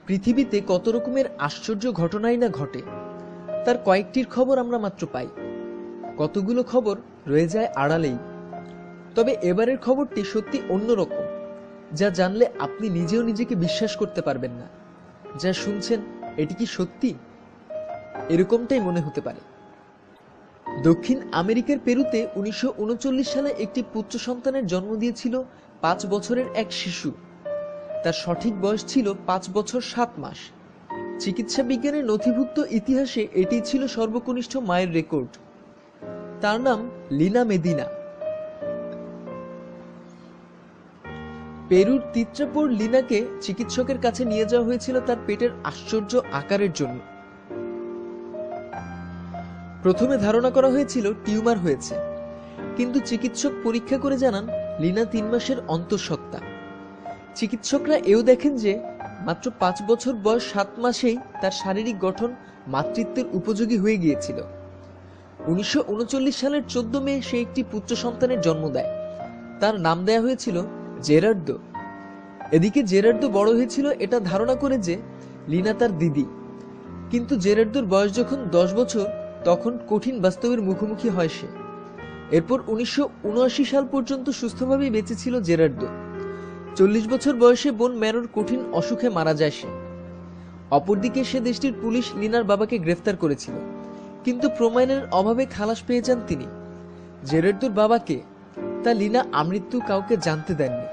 পৃথিবীতে কত রকমের আশ্চর্য ঘটনাই না ঘটে, তার কয়েকটির খবর আমরা মাত্র পাই, কতগুলো খবর রয়ে যায় আড়ালেই। তবে এবারের খবরটি সত্যি অন্যরকম, যা জানলে আপনি নিজেও নিজেকে বিশ্বাস করতে পারবেন না। যা শুনছেন এটি কি সত্যি? এরকমটাই মনে হতে পারে। দক্ষিণ আমেরিকার পেরুতে 1939 সালে একটি পুত্র সন্তানের জন্ম দিয়েছিল 5 বছরের এক শিশু। তার সঠিক বয়স ছিল 5 বছর 7 মাস। চিকিৎসা বিজ্ঞানের নথিভুক্ত ইতিহাসে এটি ছিল সর্বকনিষ্ঠ মায়ের রেকর্ড। তার নাম লিনা মেদিনা। পেরুর তিত্রাপুর লিনাকে চিকিৎসকের কাছে নিয়ে যাওয়া হয়েছিল তার পেটের আশ্চর্য আকারের জন্য। প্রথমে ধারণা করা হয়েছিল টিউমার হয়েছে, কিন্তু চিকিৎসক পরীক্ষা করে জানান লিনা 3 মাসের অন্তঃসত্ত্বা। চিকিৎসকরা এও দেখেন যে মাত্র 5 বছর বয়স 7 মাসেই তার শারীরিক গঠন মাতৃত্বের উপযোগী হয়ে গিয়েছিল। 1939 সালের 14 মে সে একটি পুত্র সন্তানের জন্ম দেয়। তার নাম দেয়া হয়েছিল জেরার্দো। এদিকে জেরার্দো বড় হয়েছিল এটা ধারণা করে যে লিনা তার দিদি, কিন্তু জেরার্দোর বয়স যখন 10 বছর তখন কঠিন বাস্তবের মুখোমুখি হয় সে। এরপর 1979 সাল পর্যন্ত সুস্থভাবেই বেঁচে ছিল জেরার্দো। 40 বছর বয়সে বোন ম্যারোর কঠিন অসুখে মারা যায় সে। অপরদিকে সে দেশটির পুলিশ লিনার বাবাকে গ্রেফতার করেছিল, কিন্তু প্রমাণের অভাবে খালাস পেয়ে যান তিনি। জেরার্দোর বাবাকে তা লিনা আমৃত্যু কাউকে জানতে দেননি।